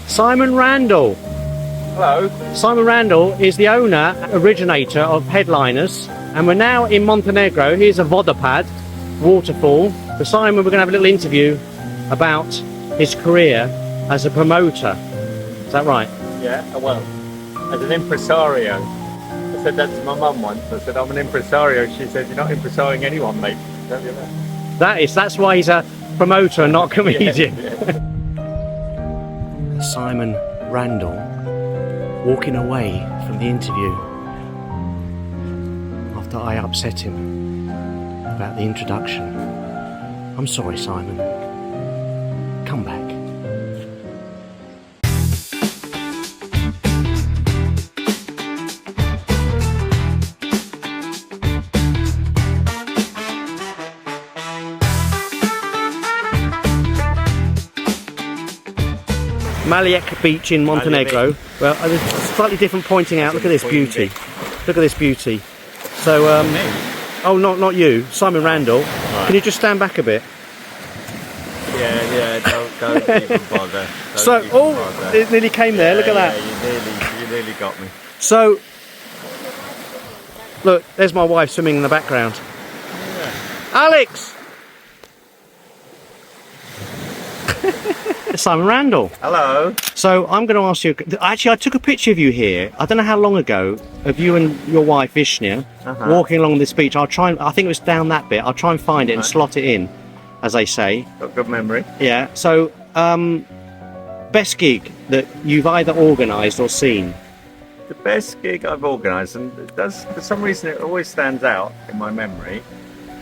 Simon Randall. Hello. Simon Randall is the owner, originator of Headliners, and we're now in Montenegro. Here's a vodopad, waterfall. For Simon, we're going to have a little interview about his career as a promoter. Is that right? Yeah, well, as an impresario. I said that to my mum once. I said, I'm an impresario. She said, you're not impresaring anyone, mate. Tell you that. That's why he's a promoter and not a comedian. Yeah. Simon Randall walking away from the interview after I upset him about the introduction. I'm sorry, Simon. Come back. Malijek Beach in Montenegro. Well, there's slightly different pointing out. Look at this beauty. Look at this beauty. So, oh, not you, Simon Randall. Right. Can you just stand back a bit? Yeah, don't even bother. It nearly came there. Look at that. You nearly got me. So, look, there's my wife swimming in the background. Yeah. Alex! Simon Randall. Hello. So I'm going to ask you. Actually, I took a picture of you here. I don't know how long ago, of you and your wife Vishnia walking along this beach. I'll try. I think it was down that bit. I'll try and find it and slot it in, as they say. Got good memory. Yeah. So, best gig that you've either organised or seen. The best gig I've organised, and it does, for some reason it always stands out in my memory,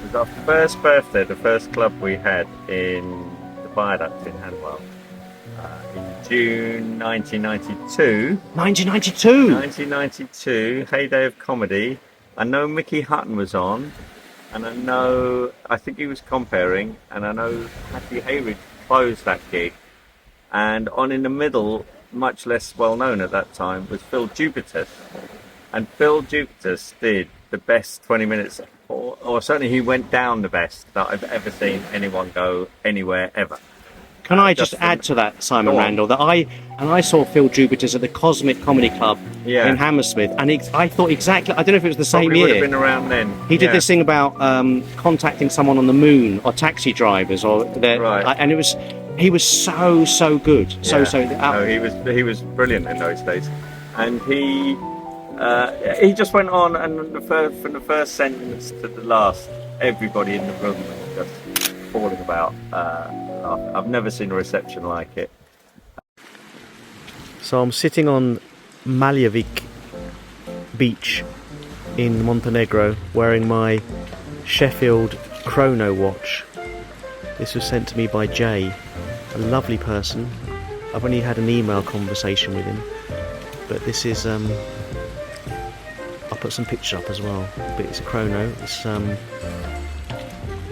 was our first birthday, the first club we had in the Viaduct in Hanwell. In June 1992. 1992? 1992, heyday of comedy. I know Mickey Hutton was on, and I think he was comparing, and I know Hattie Hayridge closed that gig. And on in the middle, much less well known at that time, was Phil Jupitus. And Phil Jupitus did the best 20 minutes, or certainly he went down the best that I've ever seen anyone go anywhere ever. Can I just add to that, Simon Randall, that I saw Phil Jupitus at the Cosmic Comedy Club in Hammersmith, and I thought exactly, I don't know if it was the same year. Would have been around then. He did this thing about contacting someone on the moon, or taxi drivers, and he was so good. No, he was brilliant in those days, and he just went on, and from the first sentence to the last, everybody in the room was just falling about. I've never seen a reception like it. So I'm sitting on Malijek Beach in Montenegro wearing my Sheffield chrono watch. This was sent to me by Jay, a lovely person. I've only had an email conversation with him, but this is I'll put some pictures up as well, but it's a chrono.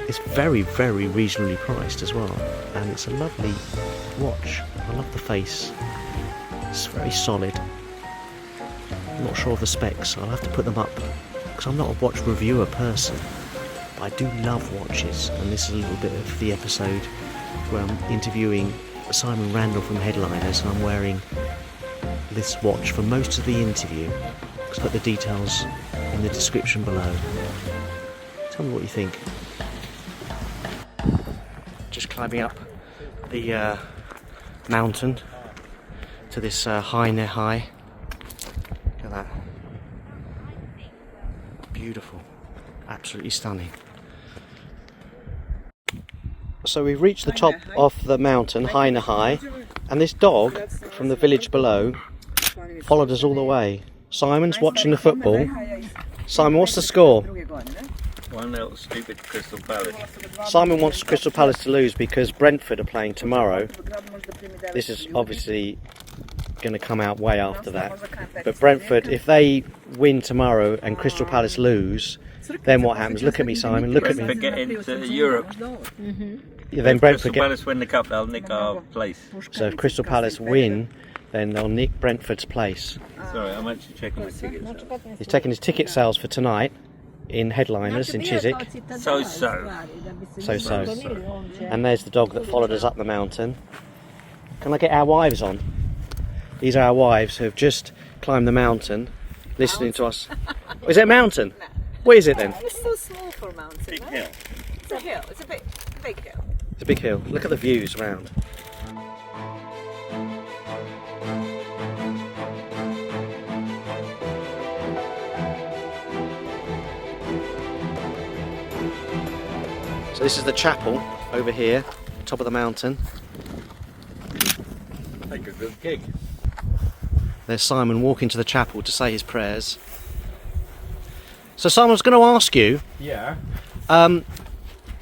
It's very, very reasonably priced as well, and it's a lovely watch. I love the face. It's very solid. I'm not sure of the specs. I'll have to put them up because I'm not a watch reviewer person, but I do love watches, and this is a little bit of the episode where I'm interviewing Simon Randall from Headliners, and I'm wearing this watch for most of the interview. I'll put the details in the description below. Tell me what you think. Just climbing up the mountain to this high. Look at that. Beautiful. Absolutely stunning. So we've reached the top of the mountain, high, and this dog from the village below followed us all the way. Simon's watching the football. Simon, what's the score? 1-0 stupid Crystal Palace. Simon wants Crystal Palace to lose because Brentford are playing tomorrow. This is obviously going to come out way after that. But Brentford, if they win tomorrow and Crystal Palace lose, then what happens? Look at me, Simon. Look at me. Brentford get into Europe. Yeah, then Brentford Crystal Palace win the cup, they'll nick our place. So if Crystal Palace win, then they'll nick Brentford's place. Sorry, I'm actually checking my tickets. He's taking his ticket sales for tonight in Headliners in Chiswick. So. And there's the dog that followed us up the mountain. Can I get our wives on? These are our wives who have just climbed the mountain, listening to us. Is it a mountain? No. What is it then? It's so small for a mountain. Big right? hill. It's a hill. It's a big hill. It's a big hill. Look at the views around. So this is the chapel over here, top of the mountain. Take a good gig. There's Simon walking to the chapel to say his prayers. So Simon, I was going to ask you, Yeah.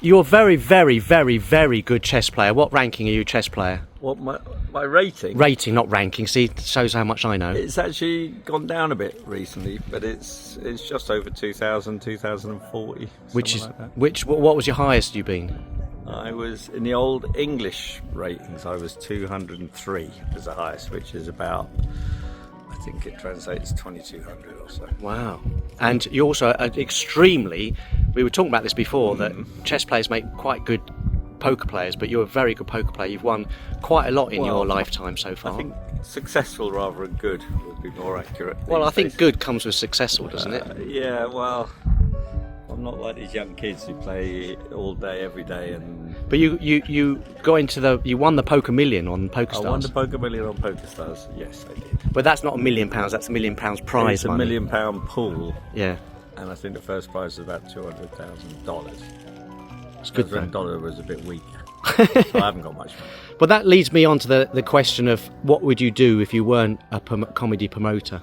you're a very, very, very, very good chess player. What ranking are you chess player? What my rating? Rating, not ranking. See, it shows how much I know. It's actually gone down a bit recently, but it's just over 2,000, 2,040. Which is like that. what was your highest you've been? I was in the old English ratings. I was 203 as the highest, which is about, I think it translates 2,200 or so. Wow. And you also are extremely. We were talking about this before that chess players make quite good poker players, but you're a very good poker player. You've won quite a lot in your lifetime so far. I think successful rather than good would be more accurate. Well, I these think days. good comes with successful, doesn't it? Yeah, well, I'm not like these young kids who play all day, every day, and But you got into you won the Poker Million on Poker I won the Stars. Poker Million on Poker Stars. Yes, I did. But that's not £1 million. That's £1 million prize It's a money. £1 million pool, Yeah, and I think the first prize was about $200,000. it's good. The Though. dollar was a bit weak, so I haven't got much money. But that leads me on to the question of what would you do if you weren't a comedy promoter?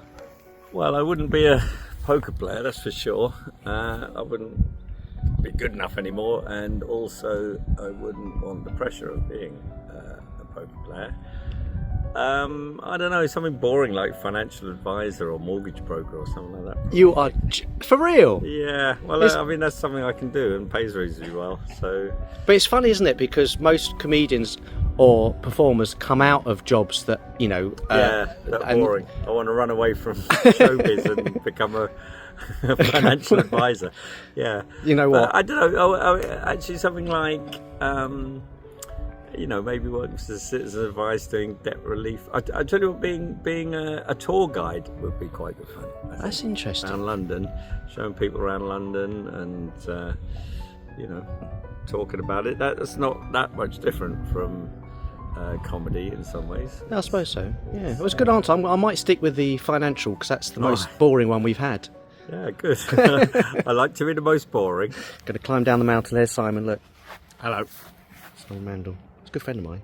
Well, I wouldn't be a poker player, that's for sure. I wouldn't be good enough anymore, and also I wouldn't want the pressure of being a poker player. I don't know, something boring like financial advisor or mortgage broker or something like that. You are for real. Yeah, well, I mean that's something I can do and pays reasonably well. So, But it's funny, isn't it? Because most comedians or performers come out of jobs that yeah, that's and- boring. I want to run away from showbiz and become a financial advisor. Yeah, You know what? But I don't know. Actually, something like. Maybe working for the Citizen Advice doing debt relief. I tell you what, being a tour guide would be quite good fun. I think. That's interesting. Around London, showing people around London and, talking about it. That's not that much different from comedy in some ways. I suppose so. Yeah, it was a good answer. I might stick with the financial because that's the most boring one we've had. Yeah, good. I like to be the most boring. Going to climb down the mountain. There's Simon. Look. Hello. Simon Randall. He's a good friend of mine.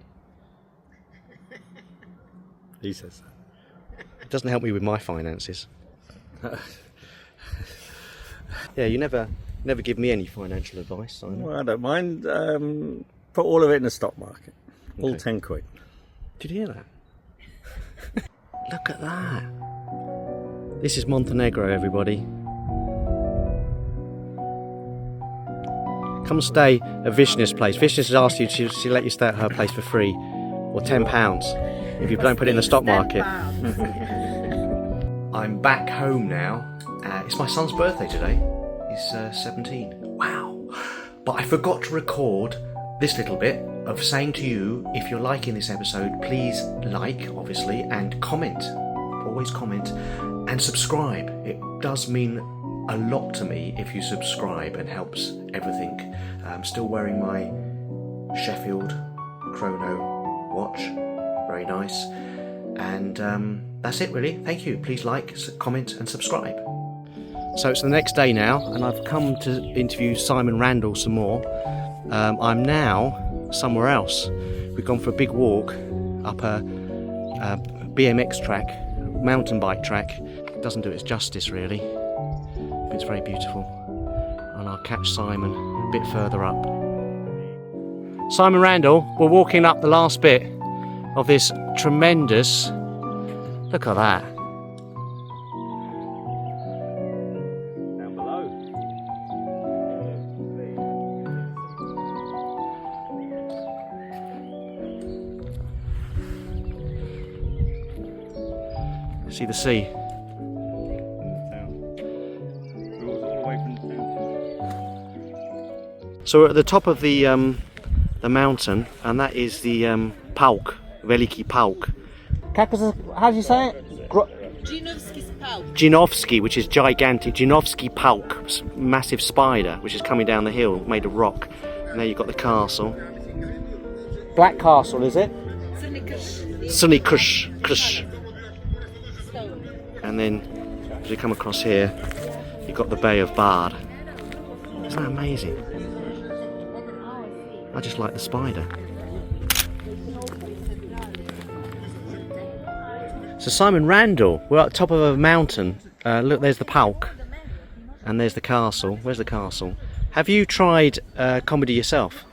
He says It doesn't help me with my finances. Yeah, you never give me any financial advice, Simon. Well, I don't mind. Put all of it in the stock market. All Okay. 10 quid. Did you hear that? Look at that. This is Montenegro, everybody. Come stay at Vishna's place. Vishna has asked you to let you stay at her place for free, or £10 if you don't put it in the stock market. I'm back home now. It's my son's birthday today. He's 17. Wow. But I forgot to record this little bit of saying to you, if you're liking this episode, please like, obviously, and comment. Always comment and subscribe. It does mean a lot to me if you subscribe and helps everything. I'm still wearing my Sheffield Chrono watch. Very nice. And that's it really. Thank you. Please like, comment and subscribe. So it's the next day now and I've come to interview Simon Randall some more. I'm now somewhere else. We've gone for a big walk up a BMX track, mountain bike track. It doesn't do its justice really. It's very beautiful. And I'll catch Simon a bit further up. Simon Randall, we're walking up the last bit of this tremendous, look at that. Down below. See the sea. So we're at the top of the mountain, and that is the Pauk, Veliki Pauk, How do you say it? Jinovsky, which is gigantic. Jinovsky Palk, massive spider, which is coming down the hill, made of rock. And there you've got the castle. Black Castle, is it? Sunny Kush. And then, as you come across here, you've got the Bay of Bard. Isn't that amazing? I just like the spider. So Simon Randall, we're at the top of a mountain. Look, there's the Palk, and there's the castle. Where's the castle? Have you tried comedy yourself?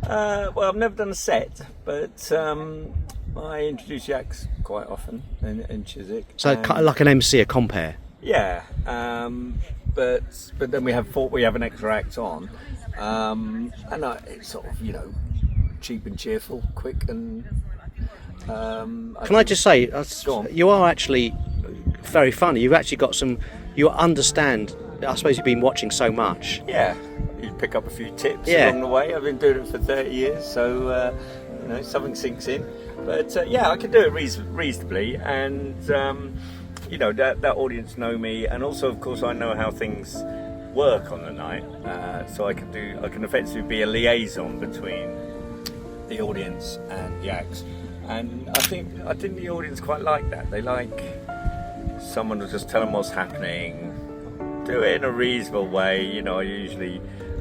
Well, I've never done a set, but I introduce acts quite often in Chiswick. So kind of like an MC, a compere. Yeah, but then we have an extra act on, and it's sort of cheap and cheerful, quick and. Can I just say, you are actually very funny. You've actually got some. You understand. I suppose you've been watching so much. Yeah, you pick up a few tips along the way. I've been doing it for 30 years, so something sinks in. But I can do it reasonably, and that audience know me, and also, of course, I know how things work on the night, so I can effectively be a liaison between the audience and the acts. And I think the audience quite like that. They like someone to just tell them what's happening, do it in a reasonable way. I usually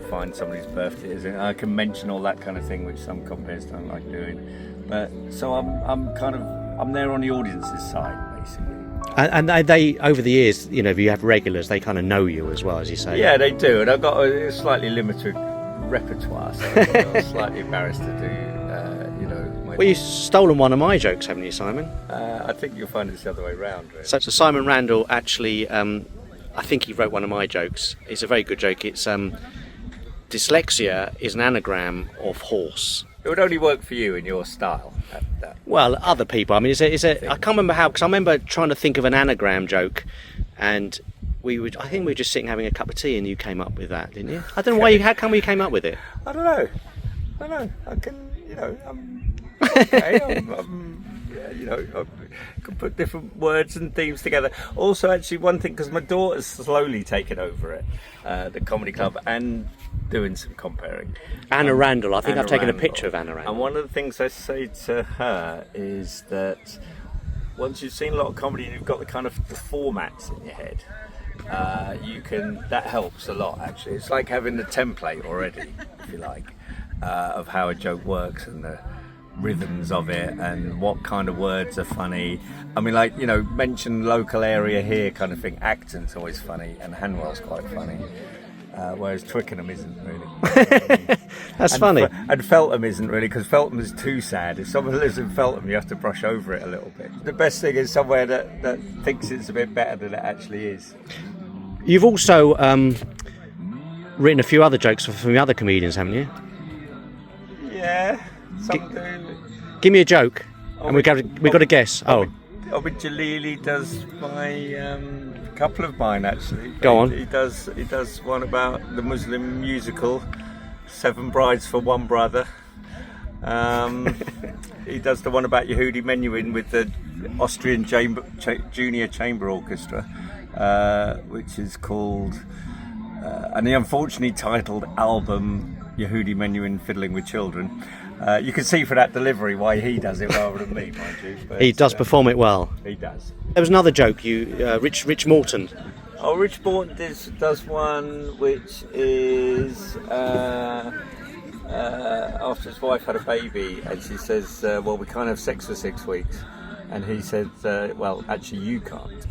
find somebody's birthday is, and I can mention all that kind of thing, which some compares don't like doing. But so I'm there on the audience's side, basically. And they over the years, if you have regulars, they kind of know you as well, as you say. Yeah, they do, and I've got a slightly limited repertoire, so I'm slightly embarrassed to do. Well, you've stolen one of my jokes, haven't you, Simon? I think you'll find it's the other way round. Really. So Simon Randall actually, I think he wrote one of my jokes. It's a very good joke. It's dyslexia is an anagram of horse. It would only work for you in your style. Well, other people. I mean, I can't remember how, because I remember trying to think of an anagram joke, and I think we were just sitting having a cup of tea, and you came up with that, didn't you? I don't know why. How come you came up with it? I don't know. I can, okay, I can put different words and themes together. Also, actually, one thing, because my daughter's slowly taken over it, the comedy club, and doing some comparing. Anna Randall, I think I've taken a picture of Anna Randall. And one of the things I say to her is that once you've seen a lot of comedy and you've got the kind of the formats in your head, that helps a lot, actually. It's like having the template already, if you like, of how a joke works and the rhythms of it and what kind of words are funny. I mean, mention local area here kind of thing. Acton's always funny and Hanwell's quite funny, whereas Twickenham isn't really. That's funny. And Feltham isn't really, because Feltham is too sad. If someone lives in Feltham, you have to brush over it a little bit. The best thing is somewhere that thinks it's a bit better than it actually is. You've also written a few other jokes from the other comedians, haven't you? Yeah, some do. Give me a joke, and we've got to guess. Ovid Jalili does my couple of mine, actually. Go on. He does one about the Muslim musical, Seven Brides for One Brother. He does the one about Yehudi Menuhin with the Austrian Junior Chamber Orchestra, which is called, and the unfortunately titled album, Yehudi Menuhin Fiddling with Children. You can see for that delivery why he does it rather than me, mind you. But, he does perform it well. He does. There was another joke, Rich Morton. Oh, Rich Morton does one which is after his wife had a baby, and she says, well, we can't have sex for 6 weeks. And he says, well, actually you can't.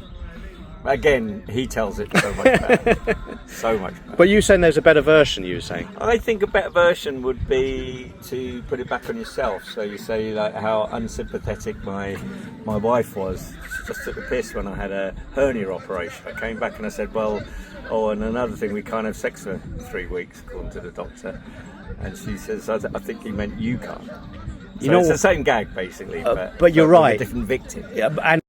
Again, he tells it so much better. So much better. But you saying there's a better version, you were saying? I think a better version would be to put it back on yourself. So you say how unsympathetic my wife was. She just took the piss when I had a hernia operation. I came back and I said, and another thing, we can't have sex for 3 weeks, according to the doctor. And she says, I think he meant you can't. So it's the same gag, basically. But you're right. With a different victim. Yeah, and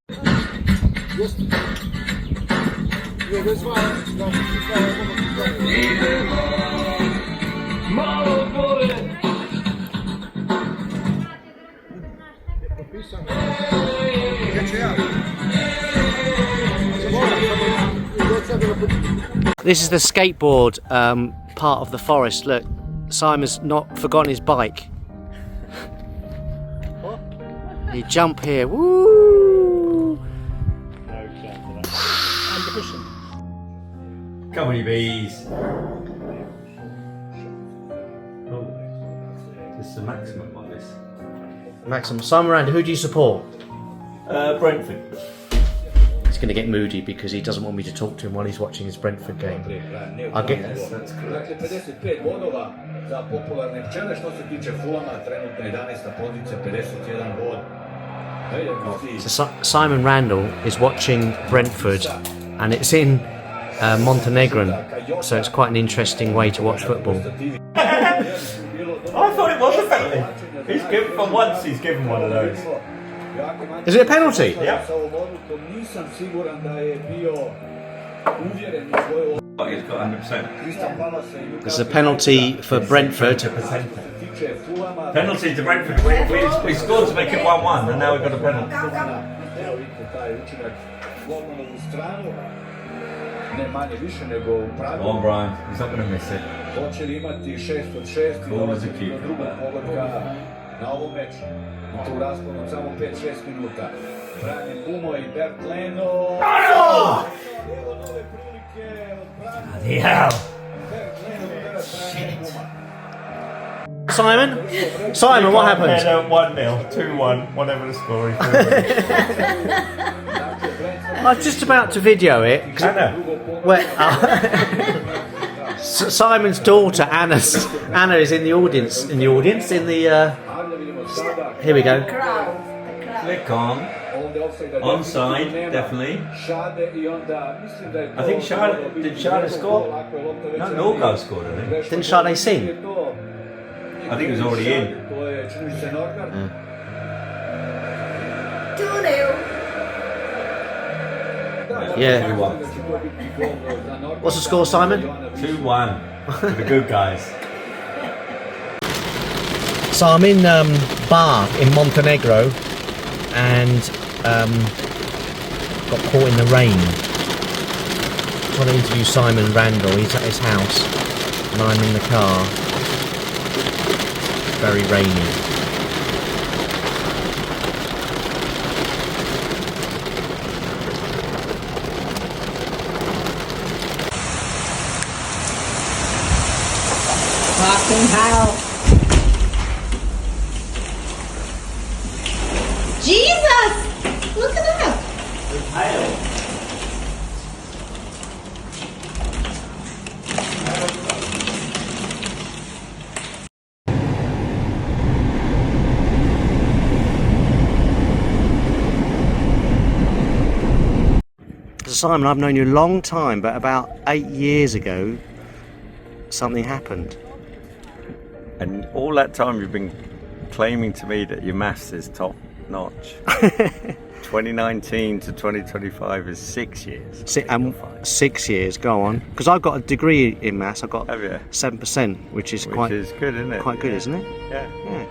This is the skateboard part of the forest. Look, Simon's not forgotten his bike. What? You jump here. Woo! Come on, you bees. Oh, this is the maximum on this. Maxim, Simon Randall, who do you support? Brentford. He's going to get moody because he doesn't want me to talk to him while he's watching his Brentford game. I'll get. Yes, that's correct. Dakle, 55 bodova za popularne pčele. Što se tiče Fulama, trenutno 11. pozicija, 51 bod. So Simon Randall is watching Brentford, and it's in Montenegro, so it's quite an interesting way to watch football. I thought it was a penalty. He's given for once. He's given one of those. Is it a penalty? Yeah. He's got 100%. It's a penalty for Brentford. Penalty to Brentford. We scored to make it 1-1, and now we've got a penalty. Go on, Brian. He's not going to miss it. Cool as a cucumber. Na ovom meču, u tu rasponu od samo 5-6 minuta. Brian Bumo i Bert Leno. Evo nove prilike od Briana. Bert Leno udara Brian Buma. Simon, what happened? 1-0, 2-1, whatever the score is. I was just about to video it. Simon's daughter Anna is in the audience. Here we go. Click on. Onside, definitely. I think did Sade score? No, Norgard scored, I think. Didn't Sade sing? I think it was already in. 2-0. Yeah. 2-1. What's the score, Simon? 2-1 for the good guys. So I'm in Bar in Montenegro, and got caught in the rain. Trying to interview Simon Randall. He's at his house, and I'm in the car. Very rainy. Fucking hell. Jesus! Look at that! Simon, I've known you a long time, but about 8 years ago, something happened. And all that time you've been claiming to me that your maths is top notch. 2019 to 2025 is 6 years. 6 years, go on. Because I've got a degree in maths, I've got Have you? 7%, which is Which is good, isn't it? quite good, isn't it? Yeah. Yeah.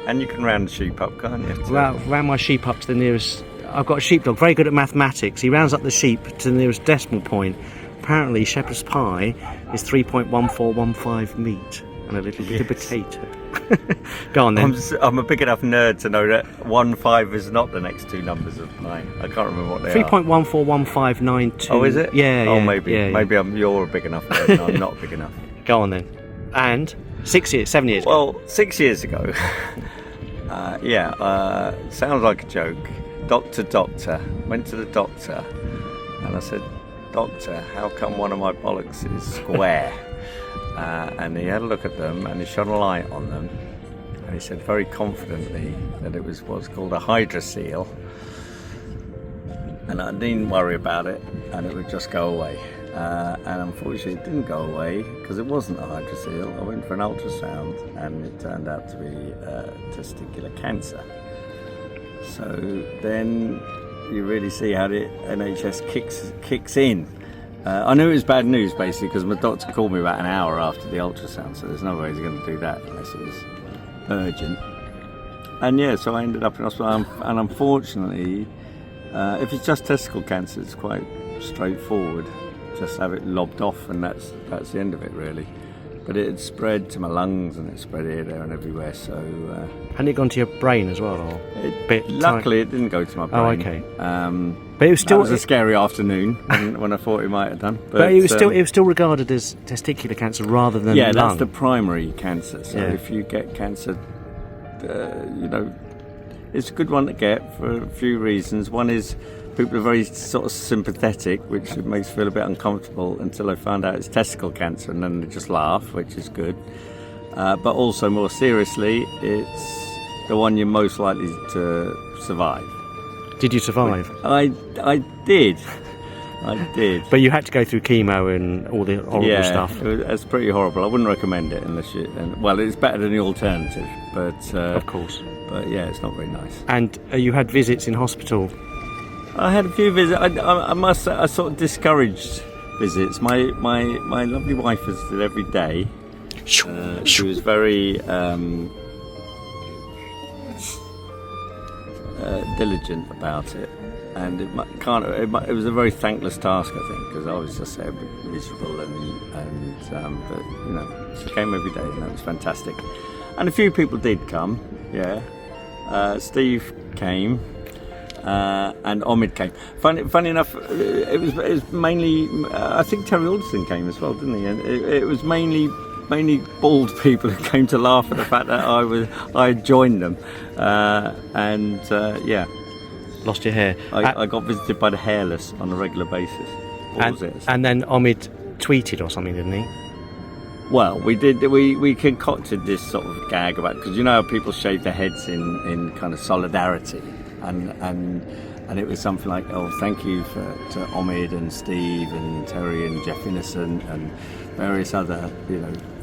And you can round the sheep up, can't you? Round my sheep up to the nearest. I've got a sheepdog, very good at mathematics. He rounds up the sheep to the nearest decimal point. Apparently, shepherd's pie is 3.1415 meat and a little bit of potato. Go on then. I'm a big enough nerd to know that 1-5 is not the next two numbers of mine. I can't remember what they are. 3.141592. Oh, is it? Yeah. Oh, yeah, maybe. yeah, Maybe you're a big enough nerd and I'm not big enough. Go on then. And 7 years ago. Well, 6 years ago. Sounds like a joke. Doctor. Went to the doctor and I said, "Doctor, how come one of my bollocks is square?" And he had a look at them and he shone a light on them and he said very confidently that it was what's called a hydrocele, and I didn't worry about it and it would just go away. And unfortunately it didn't go away because it wasn't a hydrocele. I went for an ultrasound and it turned out to be testicular cancer. So then you really see how the NHS kicks in. I knew it was bad news basically because my doctor called me about an hour after the ultrasound, so there's no way he's going to do that unless it was urgent. And yeah, so I ended up in hospital, and unfortunately, if it's just testicle cancer, it's quite straightforward. just have it lobbed off, and that's the end of it really. But it had spread to my lungs, and it spread here, there, and everywhere. So hadn't it gone to your brain as well? Or luckily, it didn't go to my brain. Oh, okay. But it was still a scary afternoon when I thought it might have done. But it was still regarded as testicular cancer rather than lung. That's the primary cancer. So if you get cancer, it's a good one to get for a few reasons. One is people are very sort of sympathetic, which makes you feel a bit uncomfortable until they find out it's testicle cancer, and then they just laugh, which is good. But also more seriously, it's the one you're most likely to survive. Did you survive? I did. But you had to go through chemo and all the horrible stuff. It's pretty horrible. I wouldn't recommend it unless you. It's better than the alternative, but of course. But yeah, it's not very nice. And you had visits in hospital. I had a few visits. I must say, I sort of discouraged visits. My lovely wife visited every day. She was very diligent about it, and it was a very thankless task, I think, because I was just so miserable but she came every day, and that was fantastic. And a few people did come. Steve came. And Omid came. Funny enough, it was mainly. I think Terry Alderson came as well, didn't he? And it was mainly bald people who came to laugh at the fact that I had joined them. Lost your hair. I got visited by the hairless on a regular basis. And then Omid tweeted or something, didn't he? Well, we did. We concocted this sort of gag about, because you know how people shave their heads in kind of solidarity. And it was something like, oh, thank you to Omid and Steve and Terry and Jeff Innocent and various other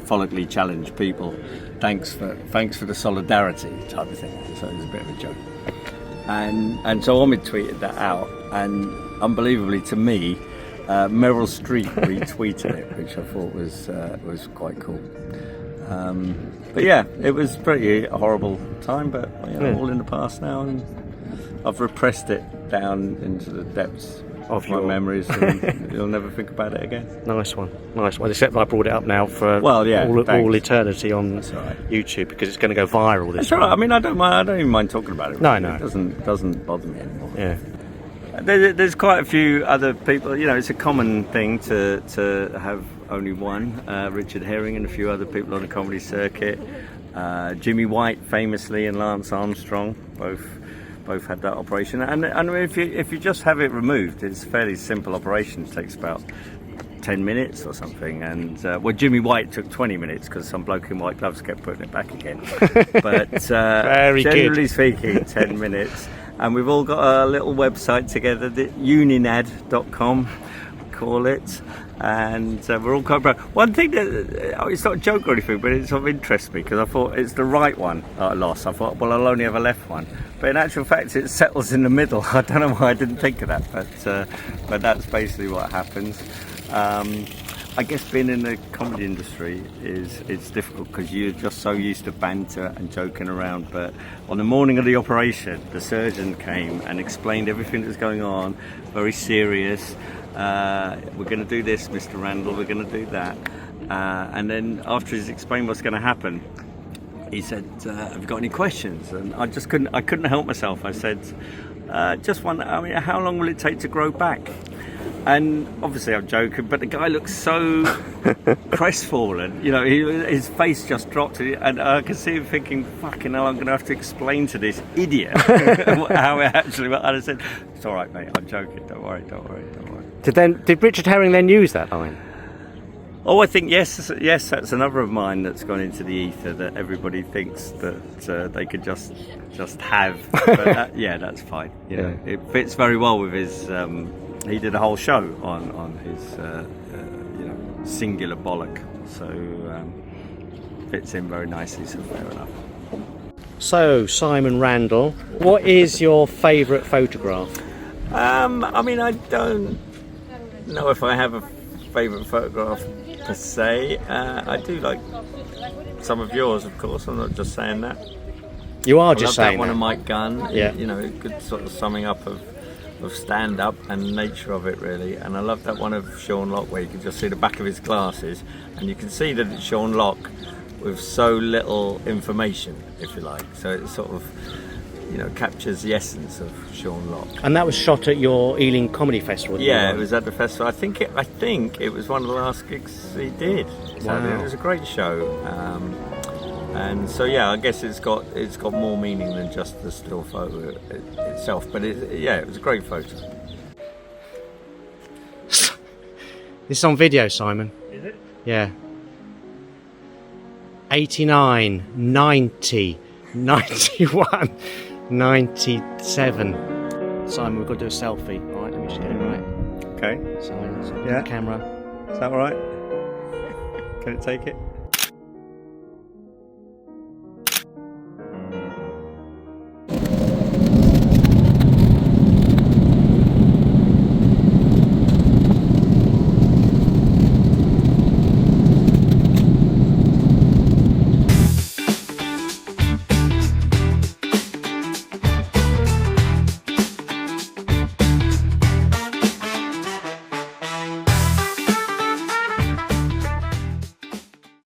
follically challenged people. Thanks for the solidarity type of thing. So it was a bit of a joke. And so Omid tweeted that out, and unbelievably to me, Meryl Streep retweeted it, which I thought was quite cool. But yeah, it was pretty horrible time, but all in the past now, and I've repressed it down into the depths of my memories, and you'll never think about it again. Nice one. Except I brought it up now for all eternity on YouTube, because it's going to go viral. That's all right. I mean, I don't even mind talking about it. No. It doesn't bother me anymore. Yeah. There's quite a few other people. It's a common thing to have only one. Richard Herring and a few other people on the comedy circuit. Jimmy White, famously, and Lance Armstrong, both had that operation. And if you just have it removed, it's a fairly simple operation. It takes about 10 minutes or something. And Jimmy White took 20 minutes because some bloke in white gloves kept putting it back again. But generally speaking, 10 minutes. And we've all got a little website together, uninad.com, we call it. And we're all quite proud. One thing that, it's not a joke or anything, but it sort of interests me, because I thought it's the right one that I lost. I thought, well, I'll only have a left one. But in actual fact, it settles in the middle. I don't know why I didn't think of that, but that's basically what happens. I guess being in the comedy industry it's difficult, because you're just so used to banter and joking around. But on the morning of the operation, the surgeon came and explained everything that was going on, very serious. We're going to do this, Mr. Randall, we're going to do that. And then after he's explained what's going to happen, he said, have you got any questions? And I couldn't help myself. I said, just one, how long will it take to grow back? And obviously I'm joking, but the guy looks so crestfallen, his face just dropped, and I could see him thinking, fucking hell, I'm going to have to explain to this idiot how it actually was. And I said, it's all right, mate, I'm joking, don't worry. Did Richard Herring then use that line? Oh, I think yes, that's another of mine that's gone into the ether, that everybody thinks that they could just have. But that's fine. It fits very well with his. He did a whole show on his singular bollock, so fits in very nicely. So fair enough. So Simon Randall, what is your favourite photograph? I don't know if I have a favourite photograph per se. I do like some of yours, of course. I'm not just saying that. You are just saying that one that. of Mike Gunn. Yeah. A good sort of summing up of of stand-up and the nature of it, really. And I love that one of Sean Locke where you can just see the back of his glasses, and you can see that it's Sean Locke with so little information, if you like. So it sort of, you know, captures the essence of Sean Locke. And that was shot at your Ealing Comedy Festival. Yeah, it was at the festival. I think it was one of the last gigs he did. So Wow. it was a great show. And so yeah, I guess it's got more meaning than just the still photo itself. But it was a great photo. This is on video, Simon. Is it? Yeah. 89, 90, 91, 97. Simon, we've got to do a selfie. All right, let me just get it right. Okay. Simon, Yeah. camera. Is that all right? Can it take it?